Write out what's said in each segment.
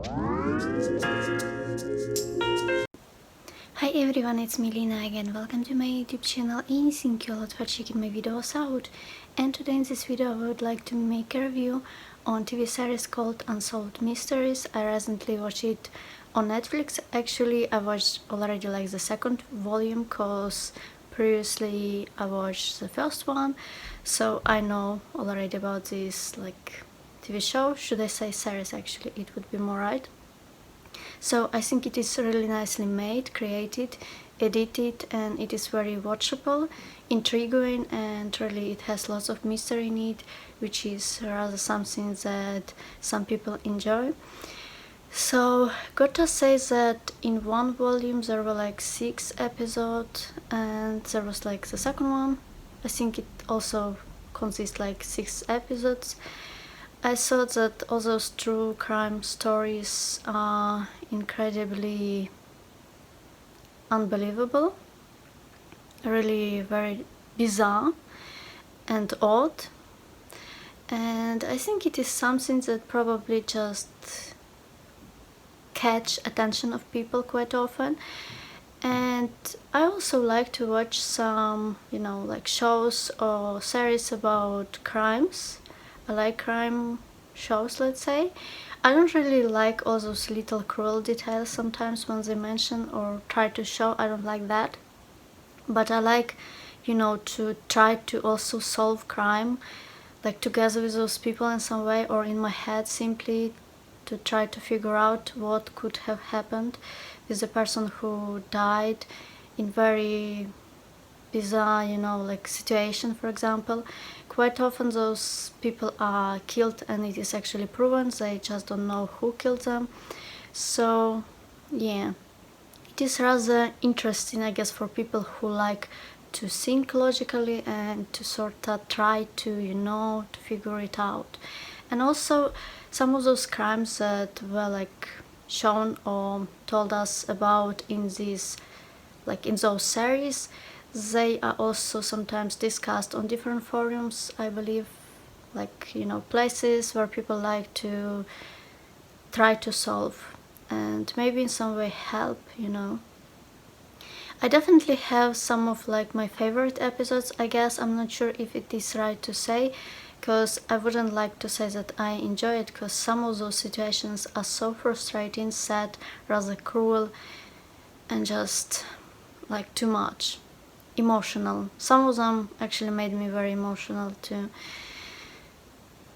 Hi everyone, it's Milena again. Welcome to my YouTube channel and thank you a lot for checking my videos out. And today in this video I would like to make a review on TV series called Unsolved Mysteries. I recently watched it on Netflix. Actually, I watched already like the second volume because previously I watched the first one, so I know already about this like TV show. Should I say series? Actually, it would be more right. So I think it is really nicely made, created, edited, and it is very watchable, intriguing, and really it has lots of mystery in it, which is rather something that some people enjoy. So gotta say that in one volume there were like 6 episodes, and there was like the second one. I think it also consists like 6 episodes. I thought that all those true crime stories are incredibly unbelievable, really very bizarre and odd, and I think it is something that probably just catch attention of people quite often. And I also like to watch some, like shows or series about crimes. I like crime shows, let's say. I don't really like all those little cruel details sometimes when they mention or try to show. I don't like that. But I like, to try to also solve crime, like together with those people in some way, or in my head simply to try to figure out what could have happened with the person who died in very bizarre, like situation, for example. Quite often those people are killed and it is actually proven, they just don't know who killed them. So yeah, it is rather interesting, I guess, for people who like to think logically and to sort of try to figure it out. And also some of those crimes that were like shown or told us about in these, like in those series, they are also sometimes discussed on different forums, I believe, like places where people like to try to solve and maybe in some way help. I definitely have some of like my favorite episodes, I guess. I'm not sure if it is right to say, because I wouldn't like to say that I enjoy it, because some of those situations are so frustrating, sad, rather cruel, and just like too much emotional. Some of them actually made me very emotional too.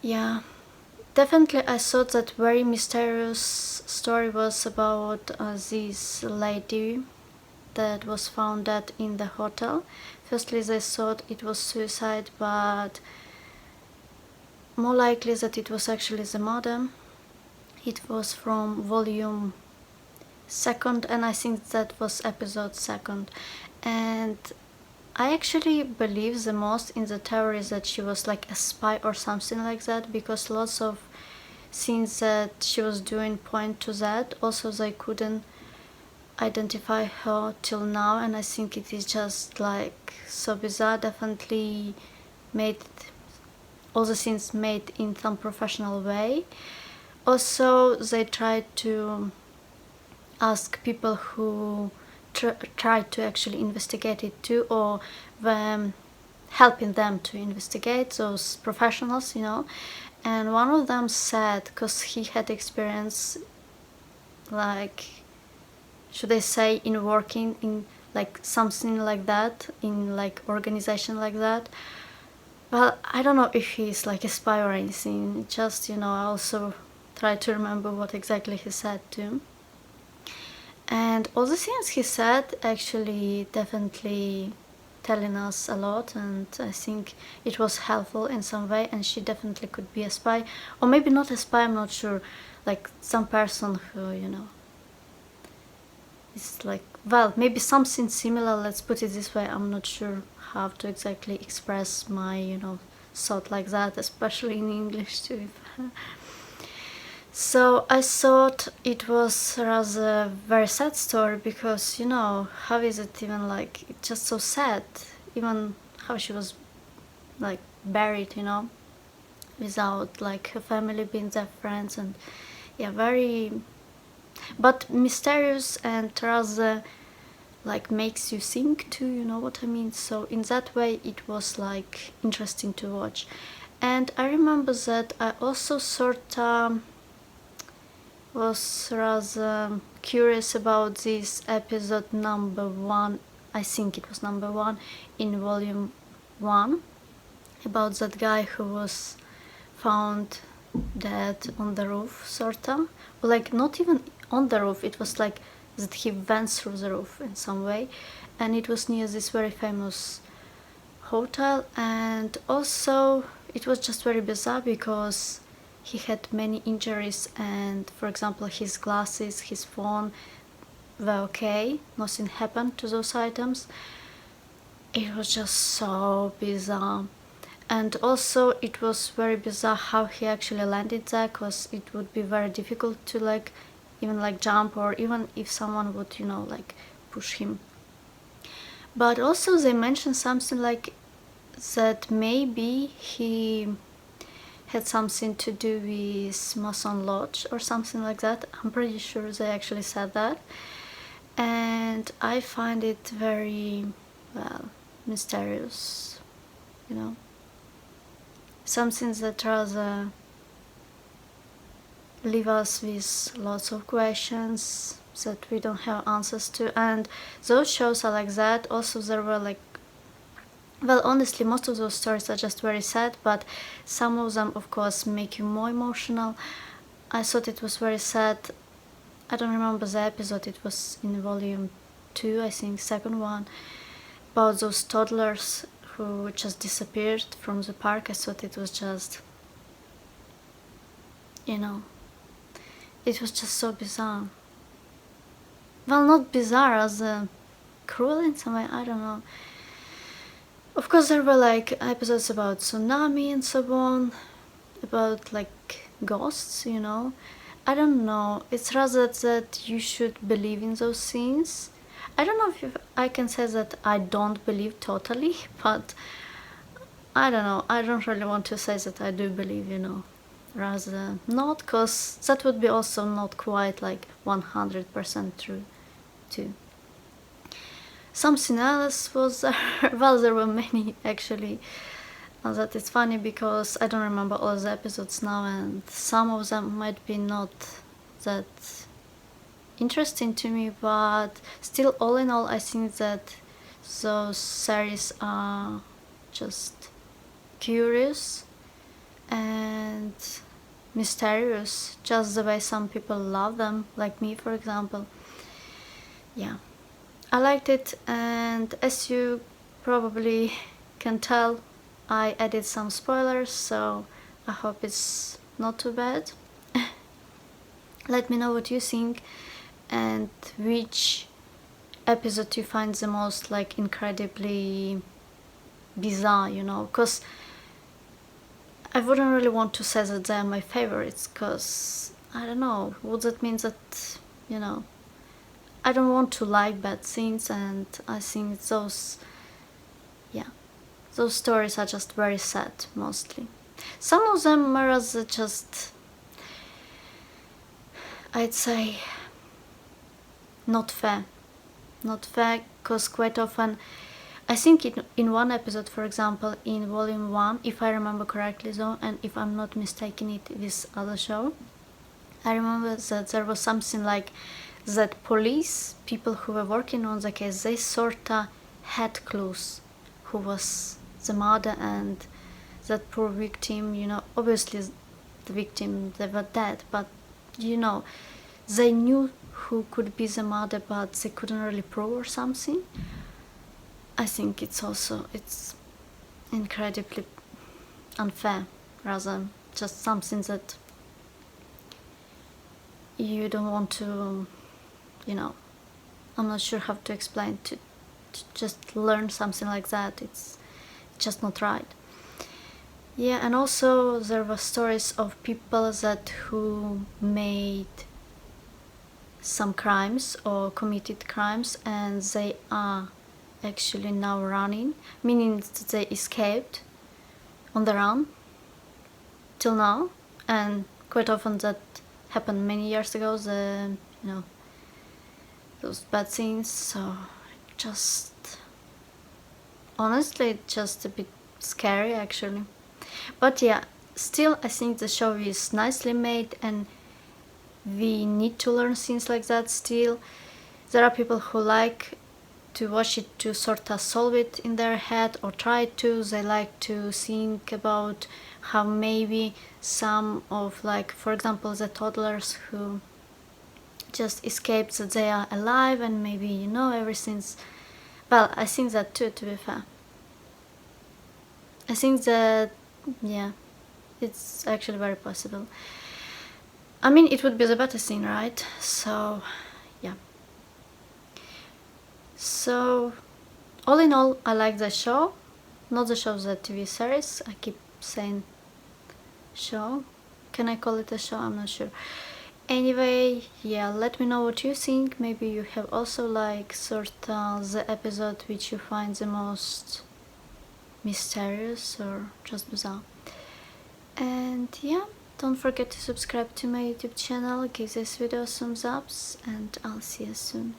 Yeah, definitely I thought that very mysterious story was about this lady that was found dead in the hotel. Firstly they thought it was suicide, but more likely that it was actually the murder. It was from volume second, and I think that was episode second. And I actually believe the most in the theory that she was like a spy or something like that, because lots of things that she was doing point to that. Also they couldn't identify her till now, and I think it is just like so bizarre. Definitely made all the things made in some professional way. Also they tried to ask people who tried to actually investigate it too, or helping them to investigate, those professionals. And one of them said, because he had experience, like, should I say, in working in like something like that, in like organization like that. Well, I don't know if he's like a spy or anything, just I also try to remember what exactly he said too. And all the things he said actually definitely telling us a lot, and I think it was helpful in some way, and she definitely could be a spy, or maybe not a spy, I'm not sure, like some person who is like, well, maybe something similar, let's put it this way. I'm not sure how to exactly express my thought like that, especially in English too. So I thought it was rather very sad story, because how is it even, like, it's just so sad, even how she was like buried, without like her family being their friends. And yeah, very, but mysterious and rather like makes you think too, you know what I mean? So in that way it was like interesting to watch. And I remember that I also sort of was rather curious about this episode number 1, I think it was number 1 in volume 1, about that guy who was found dead on the roof, sort of. Like, not even on the roof, it was like that he went through the roof in some way, and it was near this very famous hotel. And also it was just very bizarre because he had many injuries, and for example his glasses, his phone were okay, nothing happened to those items. It was just so bizarre. And also it was very bizarre how he actually landed there, because it would be very difficult to like even like jump, or even if someone would, you know, like push him. But also they mentioned something like that maybe he had something to do with Mason Lodge or something like that. I'm pretty sure they actually said that. And I find it very, well, mysterious, you know. Something that rather leave us with lots of questions that we don't have answers to. And those shows are like that. Also there were like, well, honestly most of those stories are just very sad, but some of them of course make you more emotional. I thought it was very sad. I don't remember the episode, it was in volume 2, I think, second one, about those toddlers who just disappeared from the park. I thought it was just, you know, it was just so bizarre. Well, not bizarre, as cruel in some way, I don't know. Of course there were like episodes about tsunami and so on, about like ghosts, you know. I don't know, it's rather that you should believe in those things. I don't know if I can say that I don't believe totally, but I don't know, I don't really want to say that I do believe, you know. Rather not, because that would be also not quite like 100% true too. Something else was there. Well, there were many actually. That is funny because I don't remember all the episodes now, and some of them might be not that interesting to me, but still, all in all, I think that those series are just curious and mysterious, just the way some people love them, like me, for example. Yeah, I liked it, and as you probably can tell, I added some spoilers, so I hope it's not too bad. Let me know what you think and which episode you find the most like incredibly bizarre, you know, because I wouldn't really want to say that they're my favorites, because I don't know, would that mean that, you know, I don't want to like bad things, and I think those, yeah, those stories are just very sad mostly. Some of them are just, I'd say, not fair. Not fair, because quite often, I think in one episode, for example, in volume 1, if I remember correctly though, and if I'm not mistaken it with other show, I remember that there was something like that police, people who were working on the case, they sorta had clues who was the murder, and that poor victim, you know, obviously the victim, they were dead, but you know, they knew who could be the murder, but they couldn't really prove or something. I think it's incredibly unfair, rather just something that you don't want to, you know, I'm not sure how to explain, to just learn something like that. It's just not right. Yeah, and also there were stories of people that who made some crimes or committed crimes, and they are actually now running, meaning that they escaped on the run till now, and quite often that happened many years ago, those bad scenes. So just honestly, it's just a bit scary actually. But yeah, still I think the show is nicely made, and we need to learn things like that still. There are people who like to watch it to sort of solve it in their head or try to. They like to think about how maybe some of, like, for example, the toddlers who just escaped, that they are alive, and maybe, everything's, well, I think that too, to be fair. I think that, yeah, it's actually very possible. I mean, it would be the better thing, right? So yeah. So all in all, I like the show. Not the show, the TV series. I keep saying show. Can I call it a show? I'm not sure. Anyway, yeah, let me know what you think. Maybe you have also like sort of the episode which you find the most mysterious or just bizarre. And yeah, don't forget to subscribe to my YouTube channel, give this video thumbs ups, and I'll see you soon.